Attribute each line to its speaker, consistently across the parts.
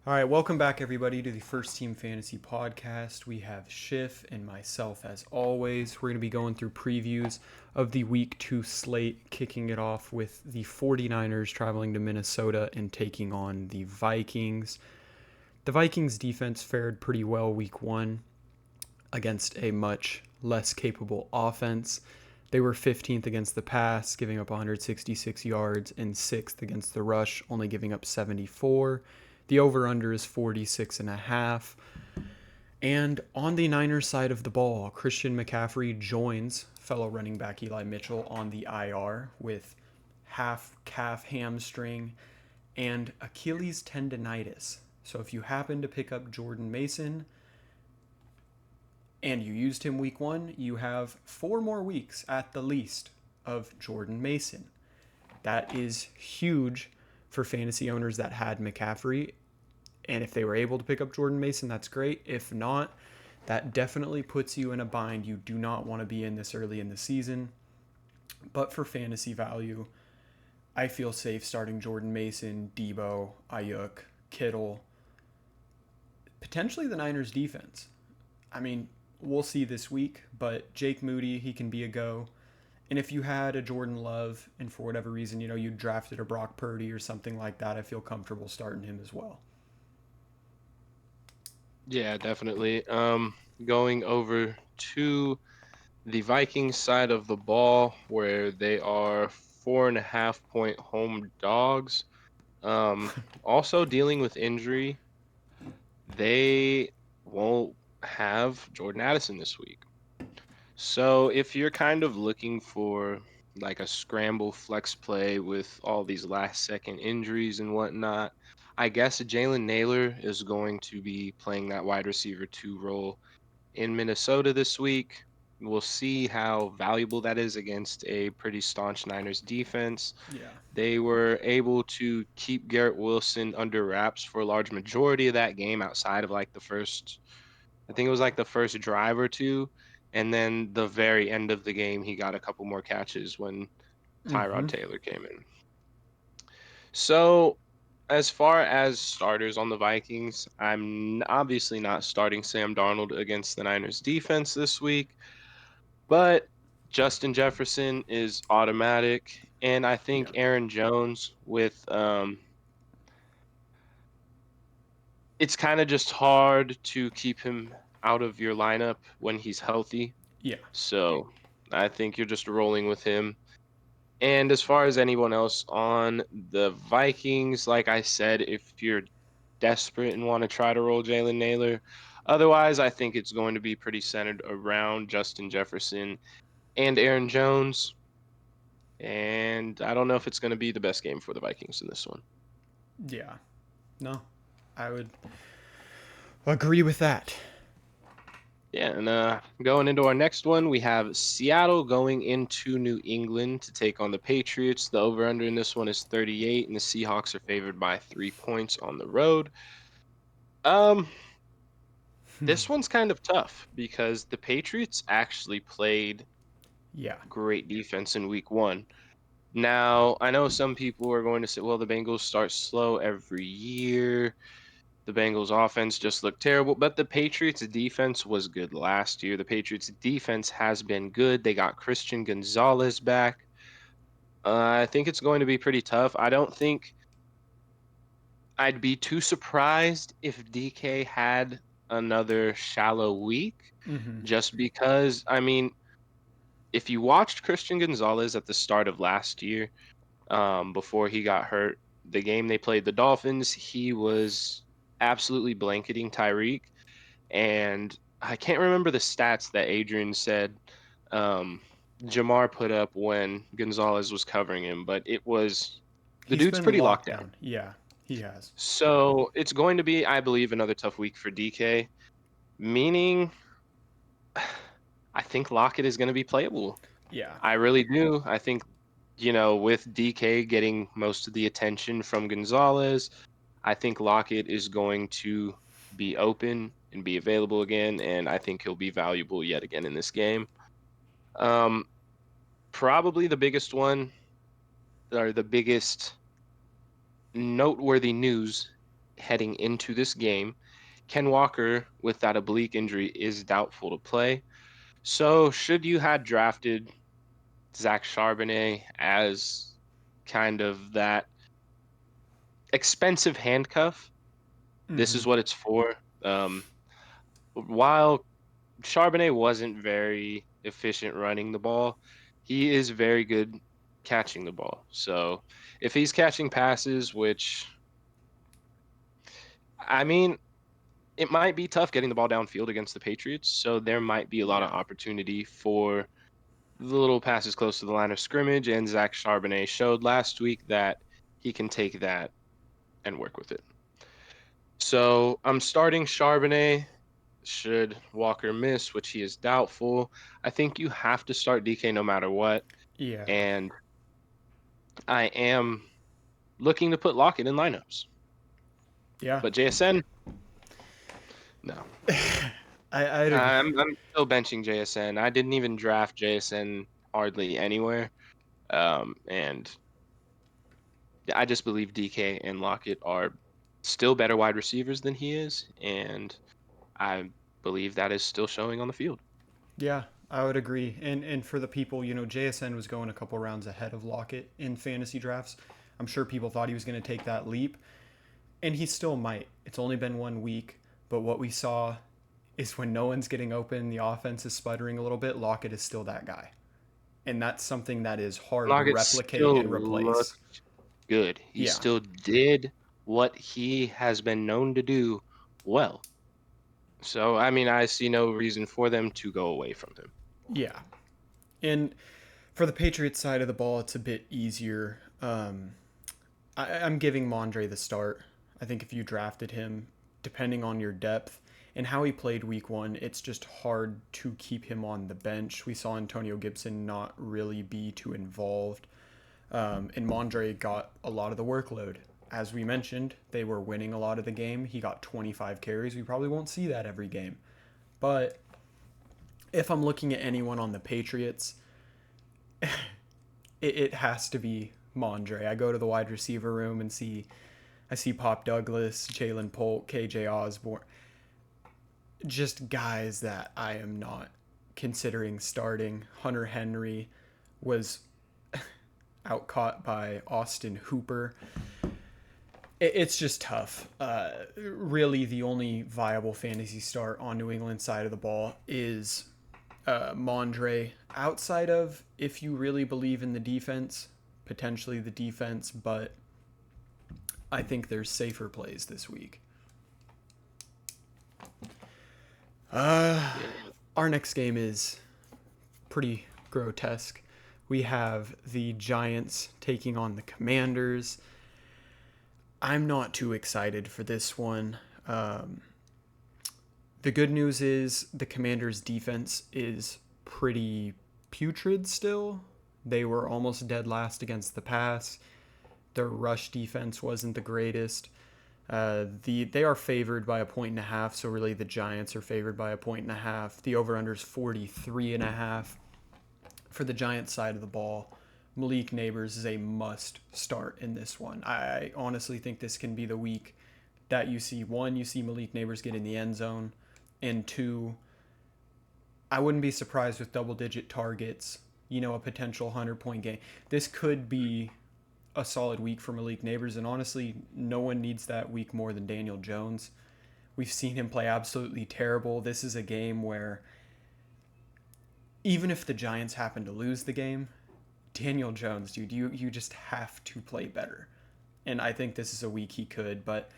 Speaker 1: All right, welcome back, everybody, to the First Team Fantasy Podcast. We have Schiff and myself, as always. We're going to be going through previews of the Week 2 slate, kicking it off with the 49ers traveling to Minnesota and taking on the Vikings. The Vikings defense fared pretty well Week 1 against a much less capable offense. They were 15th against the pass, giving up 166 yards, and 6th against the rush, only giving up 74. The over-under is 46.5. And on the Niners side of the ball, Christian McCaffrey joins fellow running back Eli Mitchell on the IR with half calf hamstring and Achilles tendonitis. So if you happen to pick up Jordan Mason and you used him week 1, you have 4 more weeks at the least of Jordan Mason. That is huge for fantasy owners that had McCaffrey. And if they were able to pick up Jordan Mason, that's great. If not, that definitely puts you in a bind. You do not want to be in this early in the season. But for fantasy value, I feel safe starting Jordan Mason, Debo, Ayuk, Kittle, potentially the Niners defense. I mean, we'll see this week, but Jake Moody, he can be a go. And if you had a Jordan Love and for whatever reason, you drafted a Brock Purdy or something like that, I feel comfortable starting him as well.
Speaker 2: Yeah, definitely. Going over to the Vikings side of the ball, where they are 4.5 point home dogs. Also dealing with injury, they won't have Jordan Addison this week. So if you're kind of looking for like a scramble flex play with all these last second injuries and whatnot, I guess Jalen Naylor is going to be playing that wide receiver 2 role in Minnesota this week. We'll see how valuable that is against a pretty staunch Niners defense.
Speaker 1: Yeah.
Speaker 2: They were able to keep Garrett Wilson under wraps for a large majority of that game outside of like the first, I think it was like the first drive or two. And then the very end of the game, he got a couple more catches when Tyrod
Speaker 1: Mm-hmm.
Speaker 2: Taylor came in. So, as far as starters on the Vikings, I'm obviously not starting Sam Darnold against the Niners defense this week, but Justin Jefferson is automatic, and I think
Speaker 1: Yeah.
Speaker 2: Aaron Jones with it's kind of just hard to keep him out of your lineup when he's healthy.
Speaker 1: Yeah.
Speaker 2: So, I think you're just rolling with him. And as far as anyone else on the Vikings, like I said, if you're desperate and want to try to roll Jalen Naylor, otherwise, I think it's going to be pretty centered around Justin Jefferson and Aaron Jones. And I don't know if it's going to be the best game for the Vikings in this one.
Speaker 1: Yeah. No, I would agree with that.
Speaker 2: Yeah, and going into our next one, we have Seattle going into New England to take on the Patriots. The over-under in this one is 38, and the Seahawks are favored by 3 points on the road. Um, this one's kind of tough because the Patriots actually played
Speaker 1: Yeah.
Speaker 2: great defense in week 1. Now, I know some people are going to say, well, the Bengals start slow every year. The Bengals offense just looked terrible, but the Patriots defense was good last year. The Patriots defense has been good. They got Christian Gonzalez back. I think it's going to be pretty tough. I don't think I'd be too surprised if DK had another shallow week,
Speaker 1: Mm-hmm.
Speaker 2: just because, I mean, if you watched Christian Gonzalez at the start of last year, before he got hurt, the game they played the Dolphins, he was absolutely blanketing Tyreek. And I can't remember the stats that Adrian said um, Jamar put up when Gonzalez was covering him, but it was the
Speaker 1: He's
Speaker 2: dude's
Speaker 1: been
Speaker 2: pretty locked
Speaker 1: locked
Speaker 2: down.
Speaker 1: down. Yeah, he has.
Speaker 2: So it's going to be, I believe, another tough week for DK, meaning I think Lockett is going to be playable.
Speaker 1: Yeah.
Speaker 2: I really do. I think, with DK getting most of the attention from Gonzalez, I think Lockett is going to be open and be available again, and I think he'll be valuable yet again in this game. Um, Probably the biggest one, or the biggest noteworthy news heading into this game. Ken Walker, with that oblique injury, is doubtful to play. So, should you had drafted Zach Charbonnet as kind of that expensive handcuff, this
Speaker 1: Mm-hmm.
Speaker 2: is what it's for. While Charbonnet wasn't very efficient running the ball, he is very good catching the ball. So if he's catching passes, which I mean, it might be tough getting the ball downfield against the Patriots. So there might be a lot of
Speaker 1: Yeah.
Speaker 2: opportunity for the little passes close to the line of scrimmage. And Zach Charbonnet showed last week that he can take that and work with it. So I'm starting Charbonnet. Should Walker miss, which he is doubtful, I think you have to start DK no matter what.
Speaker 1: Yeah.
Speaker 2: And I am looking to put Lockett in lineups.
Speaker 1: Yeah.
Speaker 2: But JSN, no.
Speaker 1: I'd agree.
Speaker 2: I'm still benching JSN. I didn't even draft JSN hardly anywhere. And I just believe DK and Lockett are still better wide receivers than he is. And I believe that is still showing on the field.
Speaker 1: Yeah, I would agree. And for the people, JSN was going a couple rounds ahead of Lockett in fantasy drafts. I'm sure people thought he was going to take that leap, and he still might. It's only been 1 week, but what we saw is when no one's getting open, the offense is sputtering a little bit, Lockett is still that guy. And that's something that is hard to
Speaker 2: Lockett
Speaker 1: replicate
Speaker 2: still
Speaker 1: and replace.
Speaker 2: looked good. He
Speaker 1: Yeah.
Speaker 2: still did what he has been known to do well. So, I mean, I see no reason for them to go away from him.
Speaker 1: Yeah. And for the Patriots side of the ball, it's a bit easier. I'm giving Mondre the start. I think if you drafted him, depending on your depth and how he played week one, it's just hard to keep him on the bench. We saw Antonio Gibson not really be too involved. And Mondre got a lot of the workload. As we mentioned, they were winning a lot of the game. He got 25 carries. We probably won't see that every game. But if I'm looking at anyone on the Patriots, it has to be Mondre. I go to the wide receiver room and I see Pop Douglas, Jalen Polk, KJ Osborne, just guys that I am not considering starting. Hunter Henry was outcaught by Austin Hooper. It's just tough. Really, the only viable fantasy start on New England side of the ball is Mondre. Outside of, if you really believe in the defense, potentially the defense, but I think there's safer plays this week. Our next game is pretty grotesque. We have the Giants taking on the Commanders. I'm not too excited for this one. The good news is the Commanders' defense is pretty putrid still. They were almost dead last against the pass. Their rush defense wasn't the greatest. They are favored by 1.5, so really the Giants are favored by 1.5. The over/under is 43.5. For the Giants side of the ball, Malik Neighbors is a must start in this one. I honestly think this can be the week that you see Malik Neighbors get in the end zone, and two, I wouldn't be surprised with double-digit targets. A potential 100-point game. This could be a solid week for Malik Neighbors, and honestly, no one needs that week more than Daniel Jones. We've seen him play absolutely terrible. This is a game where even if the Giants happen to lose the game, Daniel Jones, dude, you just have to play better. And I think this is a week he could, but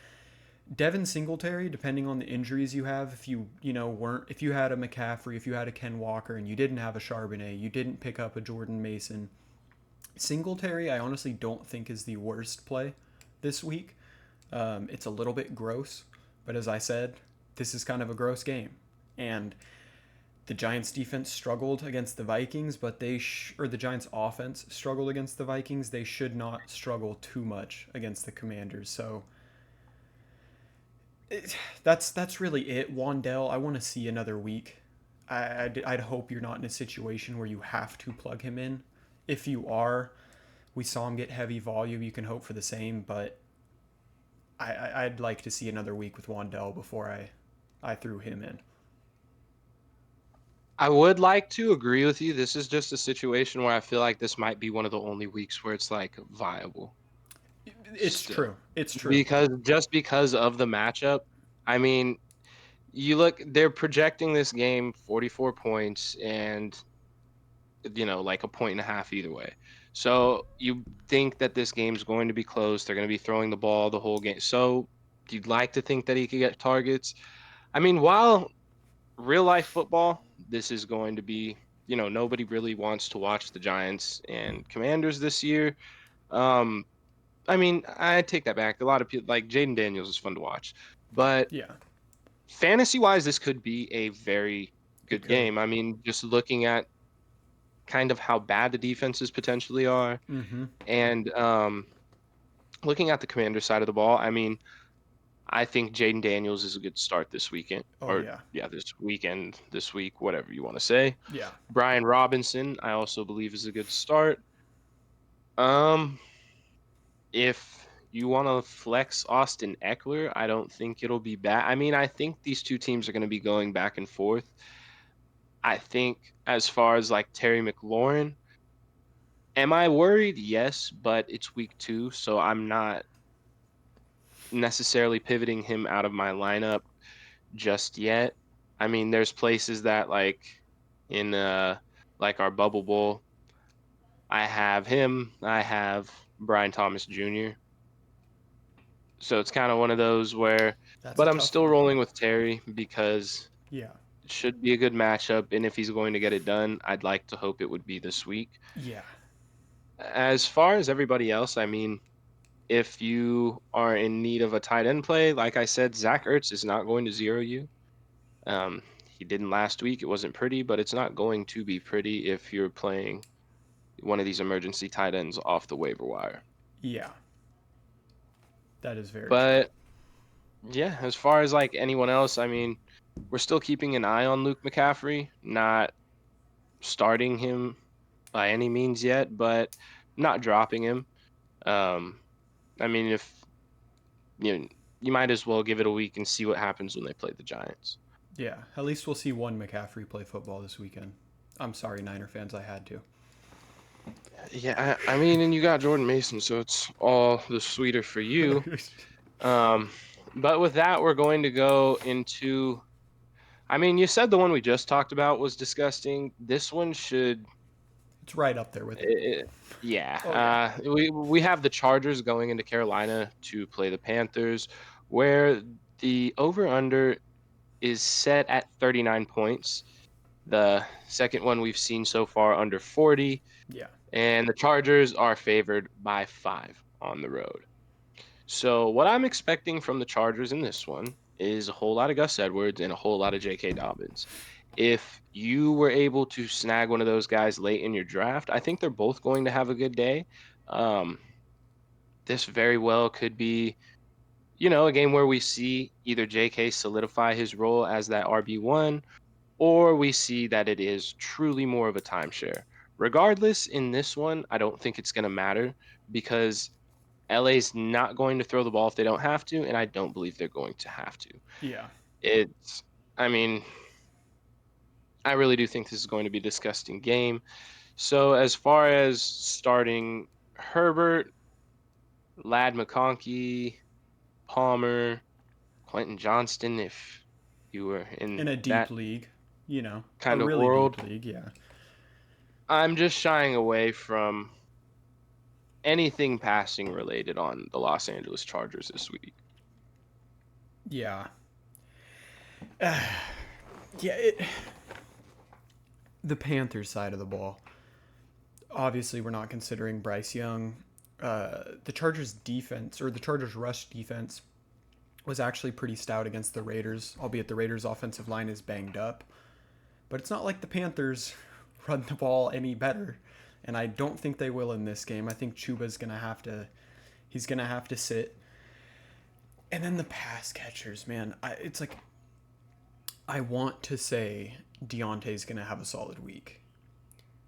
Speaker 1: Devin Singletary, depending on the injuries you have, if you had a McCaffrey, if you had a Ken Walker and you didn't have a Charbonnet, you didn't pick up a Jordan Mason, Singletary I honestly don't think is the worst play this week. It's a little bit gross, but as I said, this is kind of a gross game. And the Giants defense struggled against the Vikings, but the Giants offense struggled against the Vikings. They should not struggle too much against the Commanders. So that's really it. Wandell, I want to see another week. I'd hope you're not in a situation where you have to plug him in. If you are, we saw him get heavy volume. You can hope for the same, but I'd like to see another week with Wandell before I threw him in.
Speaker 2: I would like to agree with you. This is just a situation where I feel like this might be one of the only weeks where it's like viable
Speaker 1: It's
Speaker 2: still.
Speaker 1: true. It's true.
Speaker 2: Because just because of the matchup, I mean, you look, they're projecting this game 44 points and, like a point and a half either way. So you think that this game's going to be close. They're going to be throwing the ball the whole game. So you'd like to think that he could get targets. I mean, while real life football, this is going to be, nobody really wants to watch the Giants and Commanders this year. Um, I mean, I take that back. A lot of people like Jaden Daniels is fun to watch, but
Speaker 1: Yeah,
Speaker 2: fantasy wise, this could be a very
Speaker 1: it
Speaker 2: good
Speaker 1: could.
Speaker 2: game. I mean, just looking at kind of how bad the defenses potentially are,
Speaker 1: Mm-hmm.
Speaker 2: and looking at the Commander side of the ball, I mean, I think Jaden Daniels is a good start this weekend,
Speaker 1: Oh
Speaker 2: or
Speaker 1: yeah.
Speaker 2: yeah, this weekend, this week, whatever you want to say.
Speaker 1: Yeah.
Speaker 2: Brian Robinson, I also believe is a good start. Um, if you want to flex Austin Eckler, I don't think it'll be bad. I mean, I think these two teams are going to be going back and forth. I think as far as like Terry McLaurin, am I worried? Yes, but it's week 2, so I'm not necessarily pivoting him out of my lineup just yet. I mean, there's places that like in like our bubble bowl, I have him, I have Brian Thomas Jr. So it's kind of one of those where,
Speaker 1: That's a
Speaker 2: but I'm
Speaker 1: tough
Speaker 2: still
Speaker 1: one.
Speaker 2: rolling with Terry because
Speaker 1: Yeah.
Speaker 2: it should be a good matchup. And if he's going to get it done, I'd like to hope it would be this week.
Speaker 1: Yeah.
Speaker 2: As far as everybody else, I mean, if you are in need of a tight end play, like I said, Zach Ertz is not going to zero you. Um, he didn't last week. It wasn't pretty, but it's not going to be pretty if you're playing one of these emergency tight ends off the waiver wire.
Speaker 1: Yeah. That is very true.
Speaker 2: But yeah, as far as like anyone else, I mean, we're still keeping an eye on Luke McCaffrey, not starting him by any means yet, but not dropping him. Um, I mean, if you know, you might as well give it a week and see what happens when they play the Giants.
Speaker 1: Yeah. At least we'll see one McCaffrey play football this weekend. I'm sorry, Niner fans. I had to.
Speaker 2: Yeah, I mean, and you got Jordan Mason, so it's all the sweeter for you. Um, but with that, we're going to go into. I mean, you said the one we just talked about was disgusting. This one should.
Speaker 1: It's right up there with it.
Speaker 2: It, yeah,
Speaker 1: Oh yeah.
Speaker 2: we have the Chargers going into Carolina to play the Panthers, where the over under is set at 39 points. The second one we've seen so far under 40,
Speaker 1: Yeah.
Speaker 2: and the Chargers are favored by 5 on the road. So what I'm expecting from the Chargers in this one is a whole lot of Gus Edwards and a whole lot of J.K. Dobbins. If you were able to snag one of those guys late in your draft, I think they're both going to have a good day. Um, this very well could be, a game where we see either J.K. solidify his role as that RB1, or we see that it is truly more of a timeshare. Regardless, in this one, I don't think it's going to matter because LA's not going to throw the ball if they don't have to, and I don't believe they're going to have to.
Speaker 1: Yeah.
Speaker 2: It's, I mean, I really do think this is going to be a disgusting game. So as far as starting Herbert, Lad McConkey, Palmer, Quentin Johnston, if you were
Speaker 1: In
Speaker 2: in
Speaker 1: a deep
Speaker 2: that
Speaker 1: league, you know, a
Speaker 2: kind of
Speaker 1: really
Speaker 2: world,
Speaker 1: deep league. Yeah.
Speaker 2: I'm just shying away from anything passing related on the Los Angeles Chargers this week.
Speaker 1: Yeah. Yeah. The Panthers side of the ball. Obviously, we're not considering Bryce Young. The Chargers defense, or the Chargers rush defense, was actually pretty stout against the Raiders, albeit the Raiders offensive line is banged up. But it's not like the Panthers run the ball any better. And I don't think they will in this game. I think Chuba's gonna have to he's gonna have to sit. And then the pass catchers, man. It's like I want to say Deontay's gonna have a solid week.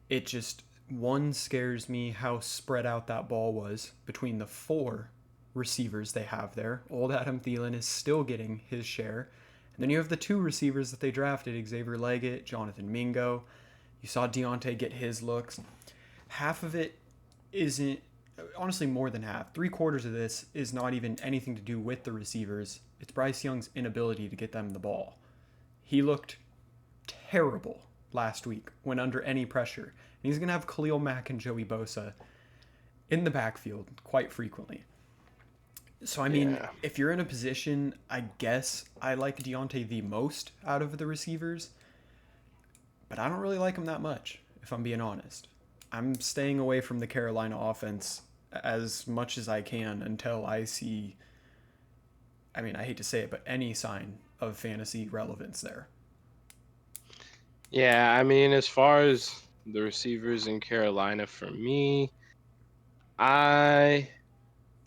Speaker 1: It just one scares me how spread out that ball was between the four receivers they have there. Old Adam Thielen is still getting his share. And then you have the two receivers that they drafted, Xavier Leggett, Jonathan Mingo. You saw Deontay get his looks. Half of it isn't, honestly more than half. 3/4 of this is not even anything to do with the receivers. It's Bryce Young's inability to get them the ball. He looked terrible last week when under any pressure. And he's going to have Khalil Mack and Joey Bosa in the backfield quite frequently. So, I mean, if you're in a position, I guess I like Deontay the most out of the receivers. But I don't really like him that much, if I'm being honest. I'm staying away from the Carolina offense as much as I can until I see, I mean, I hate to say it, but any sign of fantasy relevance there.
Speaker 2: Yeah, I mean, as far as the receivers in Carolina, for me, I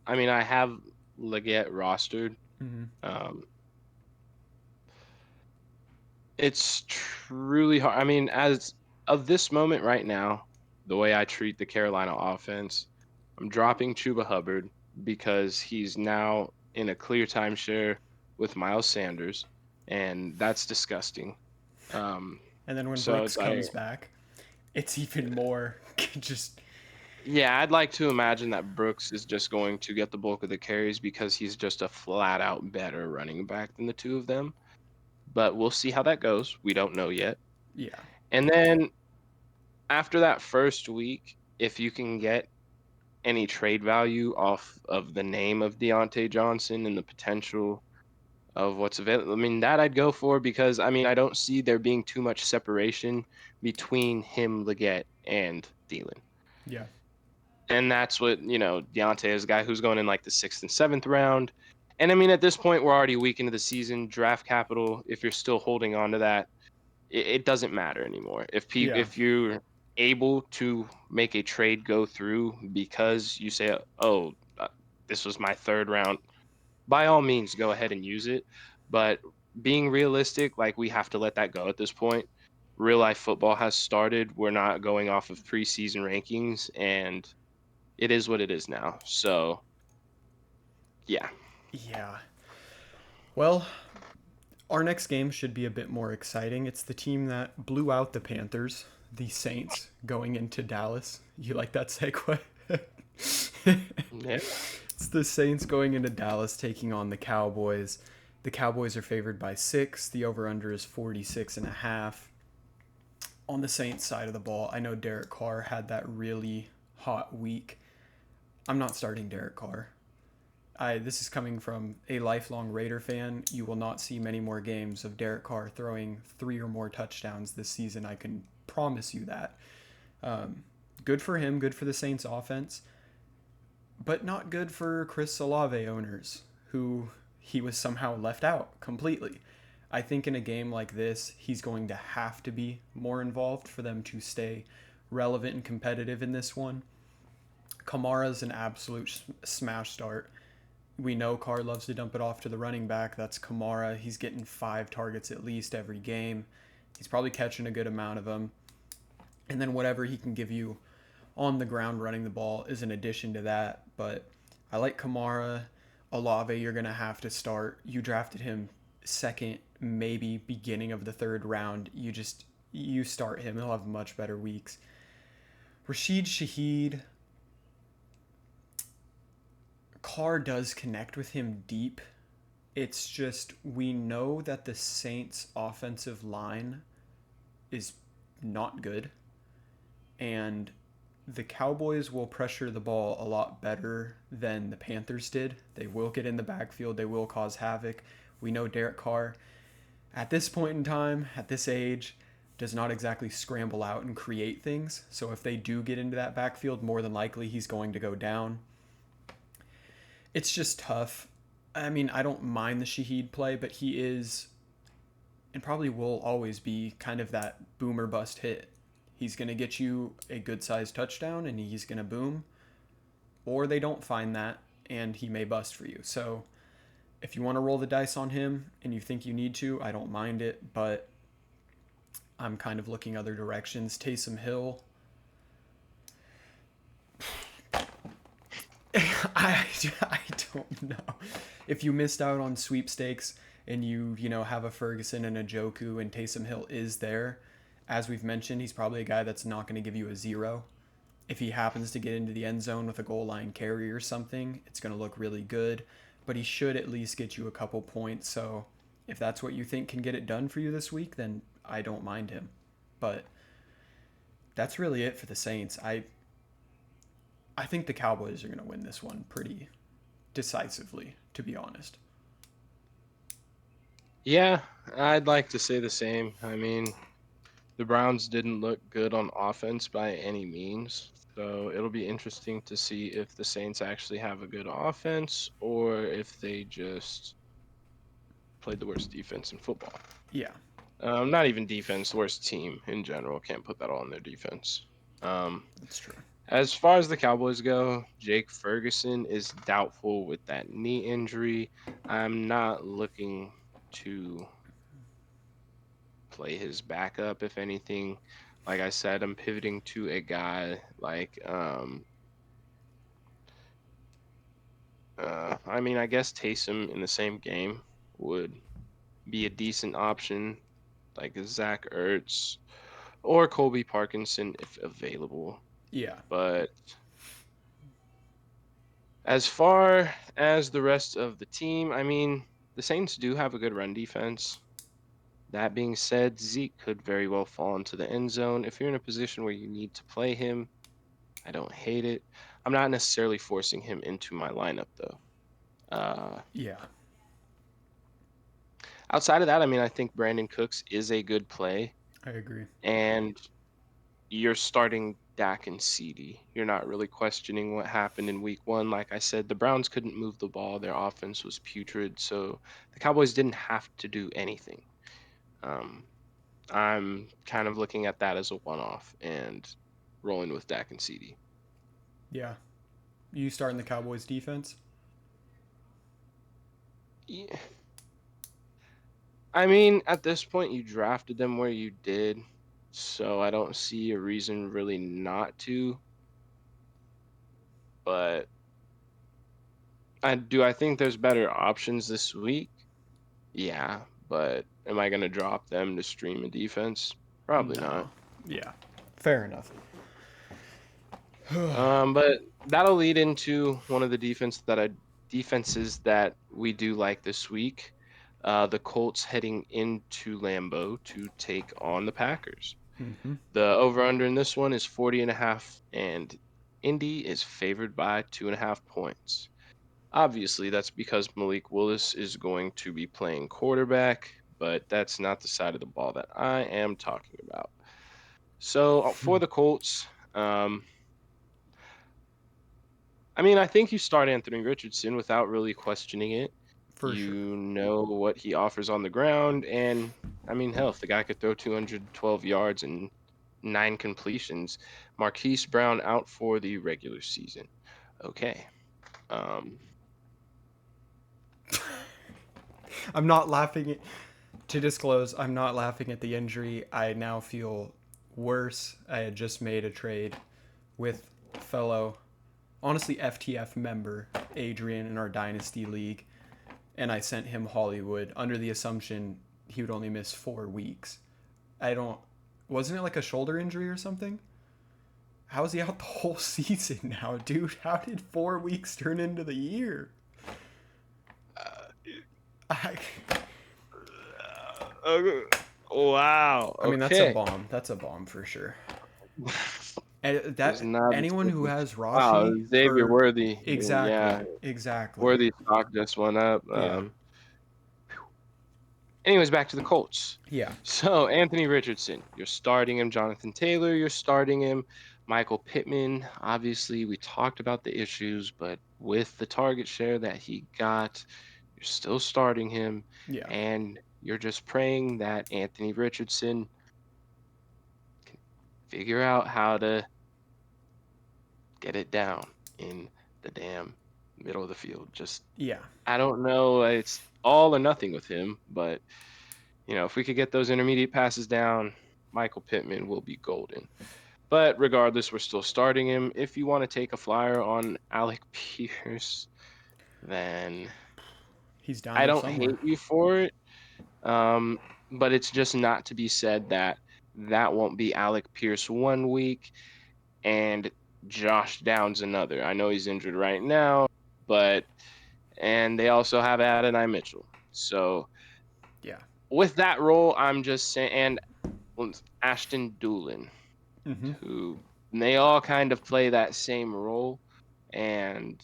Speaker 2: mean, I have Leggett rostered.
Speaker 1: Mm-hmm.
Speaker 2: It's truly hard. I mean, as of this moment right now, the way I treat the Carolina offense, I'm dropping Chuba Hubbard because he's now in a clear timeshare with Miles Sanders, and that's disgusting. Um,
Speaker 1: And then when
Speaker 2: so
Speaker 1: Brooks
Speaker 2: it's like,
Speaker 1: comes back, it's even more just,
Speaker 2: yeah, I'd like to imagine that Brooks is just going to get the bulk of the carries because he's just a flat out better running back than the two of them. But we'll see how that goes. We don't know yet.
Speaker 1: yeah.
Speaker 2: And then after that first week, if you can get any trade value off of the name of Deontay Johnson and the potential of what's available, I mean, that I'd go for because, I mean, I don't see there being too much separation between him, Leggett, and Thielen.
Speaker 1: Yeah.
Speaker 2: And that's what, Deontay is a guy who's going in like the 6th and 7th round. And I mean, at this point, we're already a week into the season. Draft capital, if you're still holding on to that, it doesn't matter anymore.
Speaker 1: Yeah.
Speaker 2: If you're able to make a trade go through because you say, oh, this was my 3rd round, by all means, go ahead and use it. But being realistic, like we have to let that go at this point. Real life football has started. We're not going off of preseason rankings, and it is what it is now. So, yeah.
Speaker 1: Yeah. Well, our next game should be a bit more exciting. It's the team that blew out the Panthers, the Saints, going into Dallas. You like that segue?
Speaker 2: Yeah.
Speaker 1: It's the Saints going into Dallas taking on the Cowboys. The Cowboys are favored by 6. The over-under is 46.5. On the Saints side of the ball, I know Derek Carr had that really hot week. I'm not starting Derek Carr. This is coming from a lifelong Raider fan. You will not see many more games of Derek Carr throwing 3 or more touchdowns this season. I can promise you that. Good for him, good for the Saints offense, but not good for Chris Olave owners, who he was somehow left out completely. I think in a game like this, he's going to have to be more involved for them to stay relevant and competitive in this one. Kamara's an absolute smash start. We know Carr loves to dump it off to the running back. That's Kamara. He's getting 5 targets at least every game. He's probably catching a good amount of them. And then whatever he can give you on the ground running the ball is an addition to that. But I like Kamara. Olave, you're going to have to start. You drafted him 2nd, maybe beginning of the 3rd round. You start him. He'll have much better weeks. Rashid Shaheed, Carr does connect with him deep. It's just we know that the Saints' offensive line is not good, and the Cowboys will pressure the ball a lot better than the Panthers did. They will get in the backfield. They will cause havoc. We know Derek Carr, at this point in time, at this age, does not exactly scramble out and create things. So if they do get into that backfield, more than likely he's going to go down. It's just tough. I mean, I don't mind the Shaheed play, but he is, and probably will always be, kind of that boomer bust hit. He's going to get you a good-sized touchdown, and he's going to boom. Or they don't find that, and he may bust for you. So if you want to roll the dice on him, and you think you need to, I don't mind it, but I'm kind of looking other directions. Taysom Hill, I don't know. If you missed out on sweepstakes and you know, have a Ferguson and a Joku and Taysom Hill is there, as we've mentioned, he's probably a guy that's not going to give you a 0. If he happens to get into the end zone with a goal line carry or something, it's going to look really good. But he should at least get you a couple points. So if that's what you think can get it done for you this week, then I don't mind him. But that's really it for the Saints. I think the Cowboys are going to win this one pretty decisively, to be honest.
Speaker 2: Yeah, I'd like to say the same. I mean, the Browns didn't look good on offense by any means. So it'll be interesting to see if the Saints actually have a good offense or if they just played the worst defense in football.
Speaker 1: Yeah.
Speaker 2: Not even defense, the worst team in general. Can't put that all on their defense.
Speaker 1: That's true.
Speaker 2: As far as the Cowboys go, Jake Ferguson is doubtful with that knee injury. I'm not looking to play his backup, if anything. Like I said, I'm pivoting to a guy like I mean, I guess Taysom in the same game would be a decent option, like a Zach Ertz or Colby Parkinson if available.
Speaker 1: Yeah.
Speaker 2: But as far as the rest of the team, I mean, the Saints do have a good run defense. That being said, Zeke could very well fall into the end zone. If you're in a position where you need to play him, I don't hate it. I'm not necessarily forcing him into my lineup though.
Speaker 1: Yeah.
Speaker 2: Outside of that, I mean, I think Brandon Cooks is a good play,
Speaker 1: I agree.
Speaker 2: and you're starting Dak and CD. You're not really questioning what happened in week one. Like I said, the Browns couldn't move the ball. Their offense was putrid, so the Cowboys didn't have to do anything. Um, I'm kind of looking at that as a one-off and rolling with Dak and CD.
Speaker 1: Yeah. You starting the Cowboys defense?
Speaker 2: Yeah. I mean, at this point, you drafted them where you did, so I don't see a reason really not to. But I think there's better options this week. Yeah, but am I gonna drop them to stream a defense? Probably not.
Speaker 1: No. Yeah. Fair enough.
Speaker 2: But that'll lead into one of the defenses that we do like this week. The Colts heading into Lambeau to take on the Packers.
Speaker 1: Mm-hmm.
Speaker 2: The over/under in this one is 40.5, and Indy is favored by 2.5 points. Obviously, that's because Malik Willis is going to be playing quarterback, but that's not the side of the ball that I am talking about. So for the Colts, I mean, I think you start Anthony Richardson without really questioning it.
Speaker 1: For sure.
Speaker 2: You know what he offers on the ground, and I mean, hell, if the guy could throw 212 yards and 9 completions, Marquise Brown out for the regular season. Okay. Um,
Speaker 1: I'm not laughing at, to disclose, I'm not laughing at the injury. I now feel worse. I had just made a trade with fellow, honestly, FTF member Adrian in our Dynasty League, and I sent him Hollywood under the assumption he would only miss 4 weeks. I don't. Wasn't it like a shoulder injury or something? How is he out the whole season now, dude? How did 4 weeks turn into the year? I,
Speaker 2: wow.
Speaker 1: I mean, that's a
Speaker 2: Okay.
Speaker 1: bomb. That's a bomb for sure. And
Speaker 2: Was
Speaker 1: that
Speaker 2: not
Speaker 1: anyone who
Speaker 2: expecting.
Speaker 1: has
Speaker 2: Wow,
Speaker 1: Rashi
Speaker 2: Xavier
Speaker 1: or
Speaker 2: Worthy.
Speaker 1: exactly,
Speaker 2: Yeah,
Speaker 1: exactly.
Speaker 2: Worthy stock just went up.
Speaker 1: Yeah,
Speaker 2: Anyways, back to the Colts.
Speaker 1: yeah,
Speaker 2: So Anthony Richardson, you're starting him. Jonathan Taylor, you're starting him. Michael Pittman, obviously, we talked about the issues, but with the target share that he got, you're still starting him,
Speaker 1: yeah,
Speaker 2: and you're just praying that Anthony Richardson can figure out how to get it down in the damn middle of the field. Just,
Speaker 1: yeah.
Speaker 2: I don't know. It's all or nothing with him, but if we could get those intermediate passes down, Michael Pittman will be golden. But regardless, we're still starting him. If you want to take a flyer on Alec Pierce, then
Speaker 1: He's down
Speaker 2: I
Speaker 1: there
Speaker 2: don't
Speaker 1: somewhere.
Speaker 2: hate you for it. Um, but it's just not to be said that that won't be Alec Pierce one week and Josh Downs another. I know he's injured right now, but and they also have Adonai Mitchell. So
Speaker 1: Yeah.
Speaker 2: with that role, I'm just saying, and Ashton Doolin,
Speaker 1: Mm-hmm.
Speaker 2: who they all kind of play that same role, and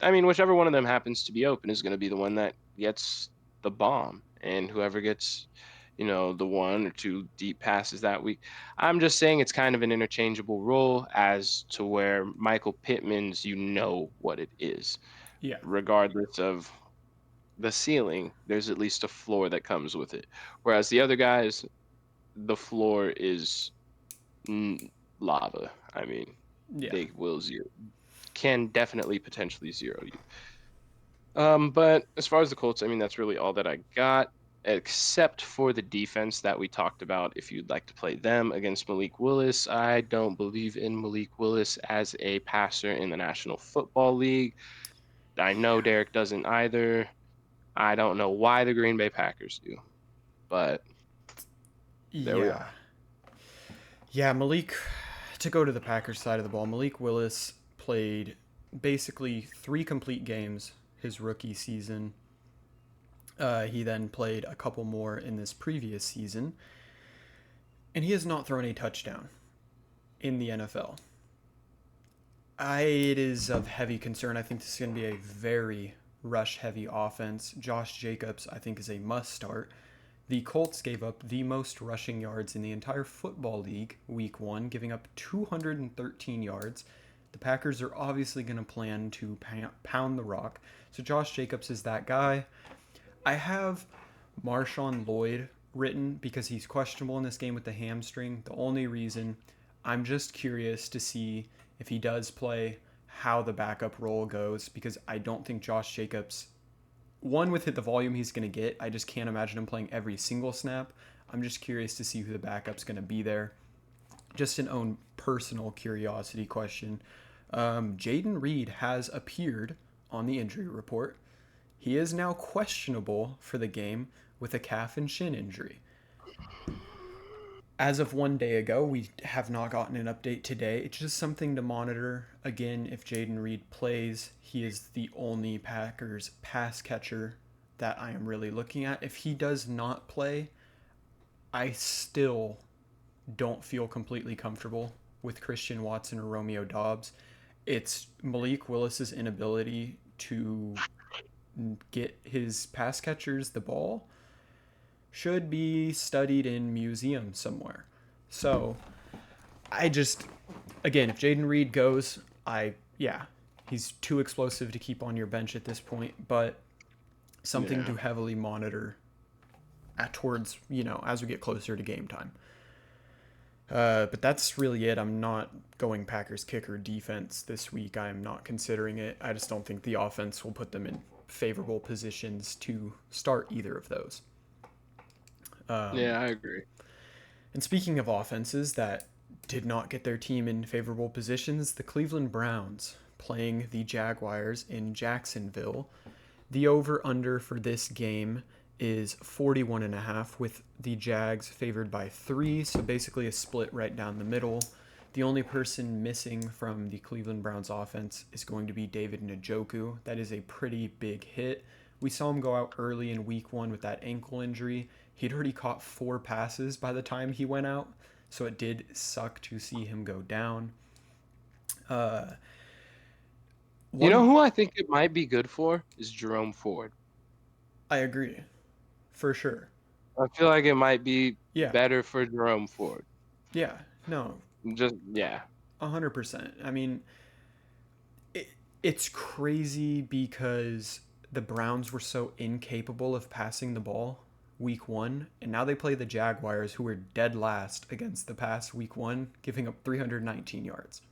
Speaker 2: I mean, whichever one of them happens to be open is going to be the one that gets the bomb, and whoever gets, the one or two deep passes that week. I'm just saying it's kind of an interchangeable role as to where Michael Pittman's, what it is,
Speaker 1: Yeah.
Speaker 2: regardless of the ceiling. There's at least a floor that comes with it, whereas the other guys, the floor is lava. I mean,
Speaker 1: Yeah.
Speaker 2: they will can definitely potentially zero you. But as far as the Colts, I mean, that's really all that I got, except for the defense that we talked about. If you'd like to play them against Malik Willis, I don't believe in Malik Willis as a passer in the National Football League. I know
Speaker 1: Yeah.
Speaker 2: Derek doesn't either. I don't know why the Green Bay Packers do, but there we
Speaker 1: Yeah.
Speaker 2: are.
Speaker 1: Yeah, Malik, to go to the Packers side of the ball, Malik Willis played basically 3 complete games his rookie season. He then played a couple more in this previous season, and he has not thrown a touchdown in the NFL. It is of heavy concern. I think this is going to be a very rush heavy offense. Josh Jacobs, I think, is a must start. The Colts gave up the most rushing yards in the entire football league week 1, giving up 213 yards. The Packers are obviously going to plan to pound the rock. So Josh Jacobs is that guy. I have Marshawn Lloyd written because he's questionable in this game with the hamstring. The only reason, I'm just curious to see if he does play, how the backup role goes, because I don't think Josh Jacobs, one, with the volume he's going to get, I just can't imagine him playing every single snap. I'm just curious to see who the backup's going to be there. Just an own personal curiosity question. Jaden Reed has appeared on the injury report. He is now questionable for the game with a calf and shin injury. As of 1 day ago, we have not gotten an update today. It's just something to monitor. Again, if Jaden Reed plays, he is the only Packers pass catcher that I am really looking at. If he does not play, I still don't feel completely comfortable with Christian Watson or Romeo Doubs. It's Malik Willis's inability to get his pass catchers the ball should be studied in museum somewhere. So I just, again, if Jaden Reed goes, he's too explosive to keep on your bench at this point, but something
Speaker 2: Yeah.
Speaker 1: to heavily monitor towards, as we get closer to game time. But that's really it. I'm not going Packers kicker defense this week. I'm not considering it. I just don't think the offense will put them in favorable positions to start either of those.
Speaker 2: Yeah, I agree.
Speaker 1: And speaking of offenses that did not get their team in favorable positions, the Cleveland Browns playing the Jaguars in Jacksonville. The over-under for this game is 41.5, with the Jags favored by 3, so basically a split right down the middle. The only person missing from the Cleveland Browns offense is going to be David Njoku. That is a pretty big hit. We saw him go out early in week 1 with that ankle injury. He'd already caught 4 passes by the time he went out, so it did suck to see him go down.
Speaker 2: You know
Speaker 1: One,
Speaker 2: who I think it might be good for is Jerome Ford.
Speaker 1: I agree, for sure.
Speaker 2: I feel like it might be
Speaker 1: Yeah,
Speaker 2: better for Jerome Ford.
Speaker 1: yeah, no,
Speaker 2: Just yeah.
Speaker 1: 100%. I mean, it, it's crazy because the Browns were so incapable of passing the ball week 1, and now they play the Jaguars, who were dead last against the pass week 1, giving up 319 yards.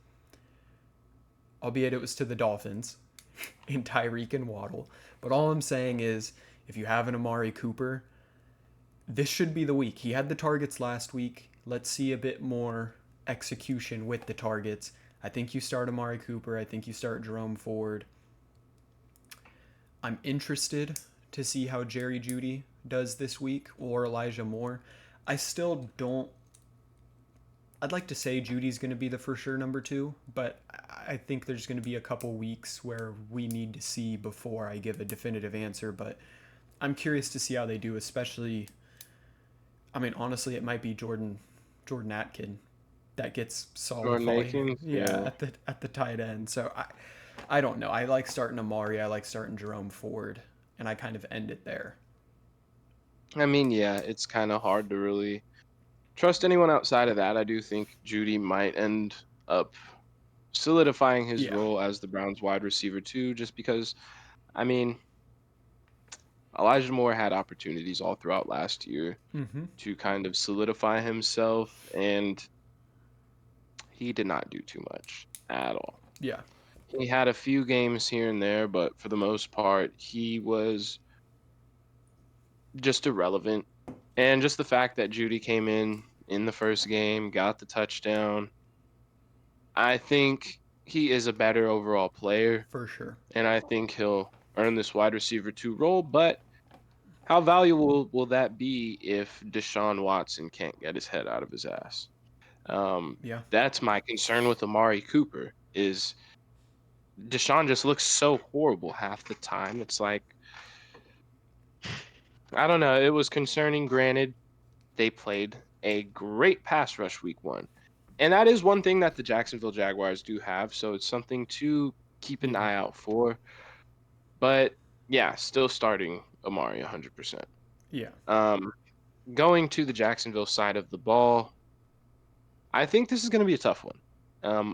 Speaker 1: Albeit it was to the Dolphins in Tyreek and Waddle. But all I'm saying is, if you have an Amari Cooper, this should be the week. He had the targets last week. Let's see a bit more execution with the targets. I think you start Amari Cooper. I think you start Jerome Ford. I'm interested to see how Jerry Jeudy does this week or Elijah Moore. I still don't. I'd like to say Judy's going to be the for sure number 2, but I think there's going to be a couple weeks where we need to see before I give a definitive answer. But I'm curious to see how they do, especially. I mean, honestly, it might be Jordan Atkin that gets solid
Speaker 2: Jordan
Speaker 1: volume.
Speaker 2: Akins,
Speaker 1: Yeah,
Speaker 2: yeah.
Speaker 1: at the tight end. So I don't know. I like starting Amari. I like starting Jerome Ford, and I kind of end it there.
Speaker 2: I mean, yeah, it's kind of hard to really trust anyone outside of that. I do think Judy might end up solidifying his
Speaker 1: Yeah.
Speaker 2: role as the Browns wide receiver too, just because, I mean, Elijah Moore had opportunities all throughout last year
Speaker 1: Mm-hmm.
Speaker 2: to kind of solidify himself, and he did not do too much at all.
Speaker 1: Yeah.
Speaker 2: He had a few games here and there, but for the most part, he was just irrelevant. And just the fact that Judy came in the first game, got the touchdown, I think he is a better overall player,
Speaker 1: For sure.
Speaker 2: and I think he'll earn this wide receiver 2 role. But how valuable will that be if Deshaun Watson can't get his head out of his ass?
Speaker 1: Yeah.
Speaker 2: That's my concern with Amari Cooper is Deshaun just looks so horrible half the time. It's like, I don't know. It was concerning. Granted, they played a great pass rush week 1. And that is one thing that the Jacksonville Jaguars do have, so it's something to keep an
Speaker 1: Yeah.
Speaker 2: eye out for. But yeah, still starting Amari 100%.
Speaker 1: Yeah.
Speaker 2: Um, Going to the Jacksonville side of the ball, I think this is going to be a tough one.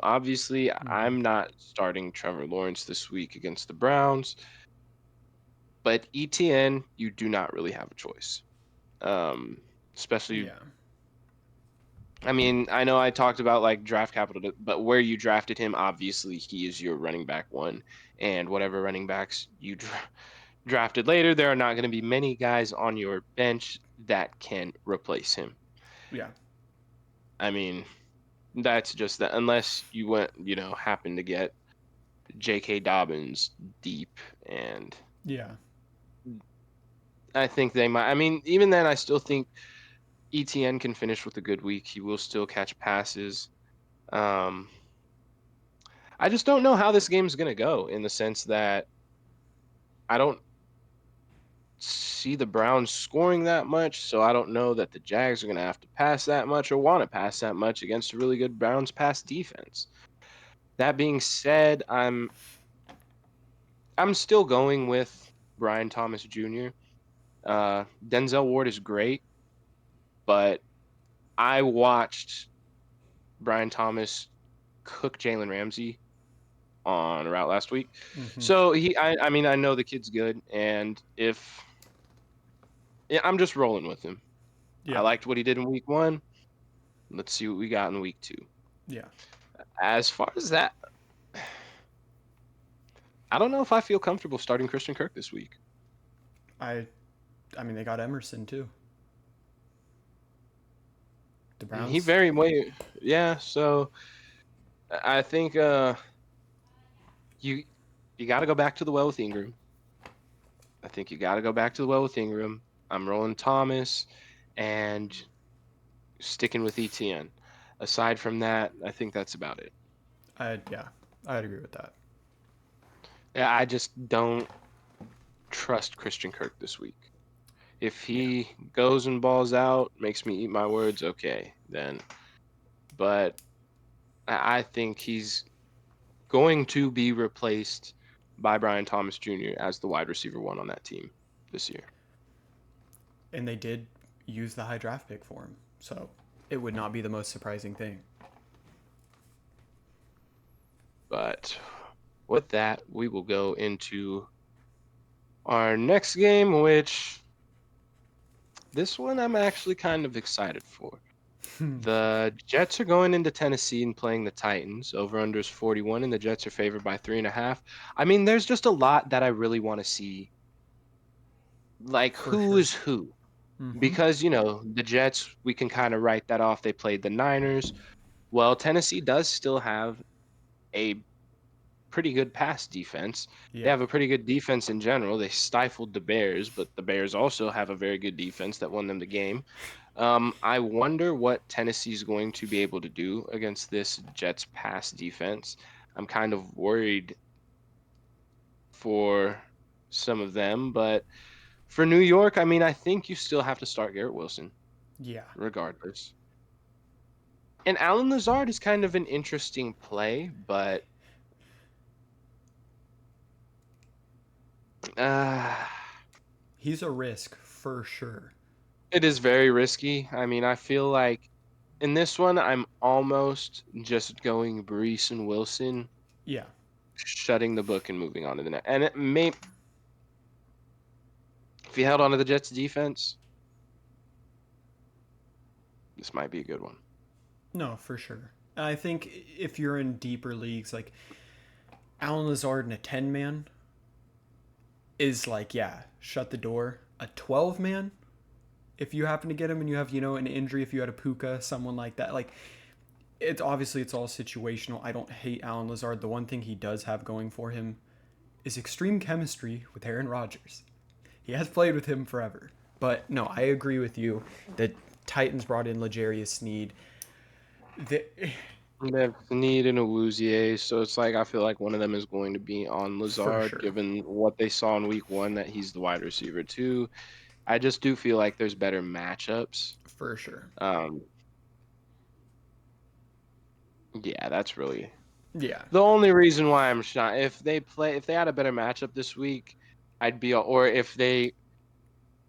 Speaker 2: Obviously,
Speaker 1: Mm-hmm.
Speaker 2: I'm not starting Trevor Lawrence this week against the Browns, but ETN, you do not really have a choice. Especially,
Speaker 1: Yeah.
Speaker 2: I mean, I know I talked about like draft capital, but where you drafted him, obviously he is your running back 1, and whatever running backs you drafted later, there are not going to be many guys on your bench that can replace him.
Speaker 1: Yeah.
Speaker 2: I mean, that's just that unless you went, happen to get J.K. Dobbins deep, and
Speaker 1: Yeah.
Speaker 2: I think they might. I mean, even then, I still think ETN can finish with a good week. He will still catch passes. Um, I just don't know how this game's going to go in the sense that I don't see the Browns scoring that much, so I don't know that the Jags are going to have to pass that much or want to pass that much against a really good Browns pass defense. That being said, I'm still going with Brian Thomas Jr. Denzel Ward is great, but I watched Brian Thomas cook Jalen Ramsey on a route last week.
Speaker 1: Mm-hmm.
Speaker 2: So I mean, I know the kid's good, and if yeah, I'm just rolling with him. I
Speaker 1: Yeah.
Speaker 2: liked what he did in week 1. Let's see what we got in week 2.
Speaker 1: Yeah.
Speaker 2: As far as that, I don't know if I feel comfortable starting Christian Kirk this week.
Speaker 1: I I mean they got Emerson too. The
Speaker 2: He
Speaker 1: Browns.
Speaker 2: very way, yeah. So I think you you got to go back to the well with Ingram. I think you got to go back to the well with Ingram. I'm rolling Thomas and sticking with ETN. Aside from that, I think that's about it.
Speaker 1: Yeah. I'd agree with that.
Speaker 2: Yeah, I just don't trust Christian Kirk this week. If
Speaker 1: Yeah.
Speaker 2: he goes and balls out, makes me eat my words, okay, then. But I think he's going to be replaced by Brian Thomas Jr. as the wide receiver 1 on that team this year.
Speaker 1: And they did use the high draft pick for him. So it would not be the most surprising thing.
Speaker 2: But with that, we will go into our next game, which this one I'm actually kind of excited for. The Jets are going into Tennessee and playing the Titans. Over under is 41, and the Jets are favored by 3.5. I mean, there's just a lot that I really want to see. Like,
Speaker 1: For
Speaker 2: who
Speaker 1: sure.
Speaker 2: is who?
Speaker 1: Mm-hmm.
Speaker 2: Because, the Jets, we can kind of write that off. They played the Niners. Well, Tennessee does still have a pretty good pass defense. They
Speaker 1: Yeah.
Speaker 2: have a pretty good defense in general. They stifled the Bears, but the Bears also have a very good defense that won them the game. I wonder what Tennessee's going to be able to do against this Jets pass defense. I'm kind of worried for some of them, but for New York, I mean, I think you still have to start Garrett Wilson
Speaker 1: Yeah.
Speaker 2: regardless. And Alan Lazard is kind of an interesting play, but uh,
Speaker 1: He's a risk for sure.
Speaker 2: it is very risky. I mean, I feel like in this one, I'm almost just going Brees and Wilson,
Speaker 1: Yeah.
Speaker 2: shutting the book and moving on to the next. And it may, if you held on to the Jets defense, this might be a good one.
Speaker 1: No, for sure. I think if you're in deeper leagues, like Alan Lazard in a 10 man is like, yeah, shut the door. A 12 man, if you happen to get him and you have, an injury, if you had a Puka, someone like that, like, it's all situational. I don't hate Alan Lazard. The one thing he does have going for him is extreme chemistry with Aaron Rodgers. He has played with him forever. But no, I agree with you that Titans brought in L'Jarius Sneed. The,
Speaker 2: They have Snead and Awuzie, so it's like I feel like one of them is going to be on
Speaker 1: for
Speaker 2: Lazard,
Speaker 1: sure.
Speaker 2: given what they saw in week one that he's the wide receiver too. I just do feel like there's better matchups.
Speaker 1: For sure.
Speaker 2: Um, yeah, that's really
Speaker 1: Yeah.
Speaker 2: the only reason why I'm shocked. If they had a better matchup this week, I'd be, or if they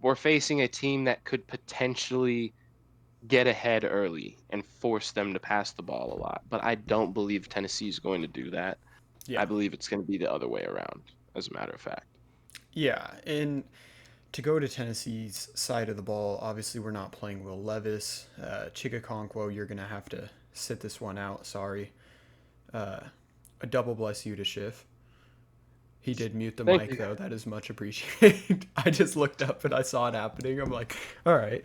Speaker 2: were facing a team that could potentially get ahead early and force them to pass the ball a lot. But I don't believe Tennessee is going to do that. I
Speaker 1: Yeah.
Speaker 2: believe it's going to be the other way around, as a matter of fact.
Speaker 1: Yeah. And to go to Tennessee's side of the ball, obviously we're not playing Will Levis. Chigakonkwo, you're going to have to sit this one out. Sorry. A double bless you to Schiff. He did mute the
Speaker 2: Thank
Speaker 1: mic
Speaker 2: you.
Speaker 1: though. That is much appreciated. I just looked up and I saw it happening. I'm like, all right.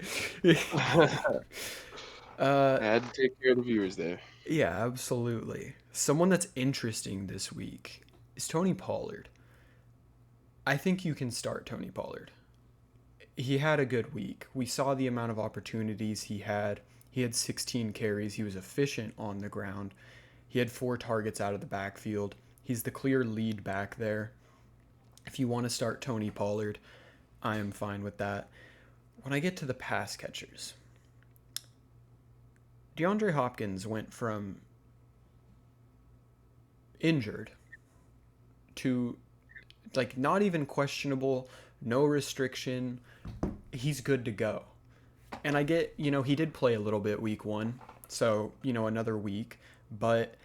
Speaker 2: I had to take care of the viewers there.
Speaker 1: Yeah, absolutely. Someone that's interesting this week is Tony Pollard. I think you can start Tony Pollard. He had a good week. We saw the amount of opportunities he had. He had 16 carries. He was efficient on the ground. He had 4 targets out of the backfield. He's the clear lead back there. If you want to start Tony Pollard, I am fine with that. When I get to the pass catchers, DeAndre Hopkins went from injured to like not even questionable, no restriction. He's good to go. And I get, he did play a little bit week 1, so, another week, but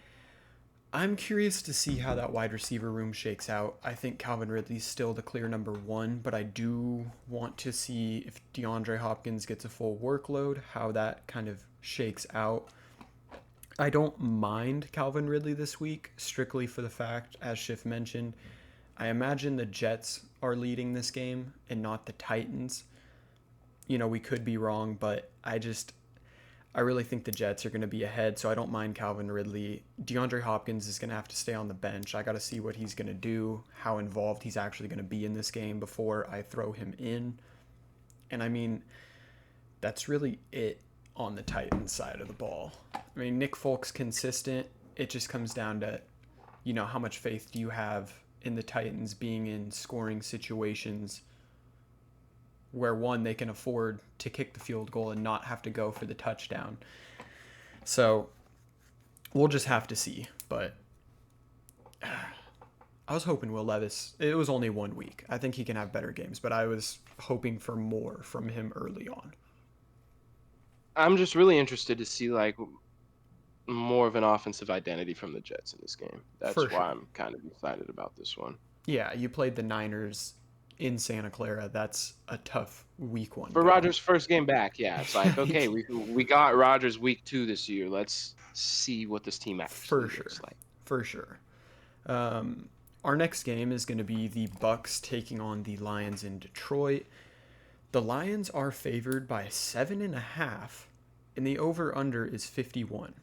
Speaker 1: I'm curious to see how that wide receiver room shakes out. I think Calvin Ridley's still the clear number 1, but I do want to see if DeAndre Hopkins gets a full workload, how that kind of shakes out. I don't mind Calvin Ridley this week, strictly for the fact, as Schiff mentioned, I imagine the Jets are leading this game and not the Titans. We could be wrong, but I really think the Jets are going to be ahead, so I don't mind Calvin Ridley. DeAndre Hopkins is going to have to stay on the bench. I got to see what he's going to do, how involved he's actually going to be in this game before I throw him in. And I mean, that's really it on the Titans side of the ball. I mean, Nick Folk's consistent. It just comes down to, how much faith do you have in the Titans being in scoring situations where, one, they can afford to kick the field goal and not have to go for the touchdown. So we'll just have to see. But I was hoping Will Levis, it was only 1 week. I think he can have better games, but I was hoping for more from him early on.
Speaker 2: I'm just really interested to see like more of an offensive identity from the Jets in this game.
Speaker 1: For
Speaker 2: That's why
Speaker 1: sure.
Speaker 2: I'm kind of excited about this one.
Speaker 1: Yeah, you played the Niners in Santa Clara. That's a tough week 1
Speaker 2: For
Speaker 1: game.
Speaker 2: Rodgers' first game back, yeah, it's like okay, we got Rodgers week 2 this year. Let's see what this team
Speaker 1: For
Speaker 2: actually looks
Speaker 1: sure.
Speaker 2: like.
Speaker 1: For sure. Our next game is going to be the Bucks taking on the Lions in Detroit. The Lions are favored by 7.5, and the over/under is 51.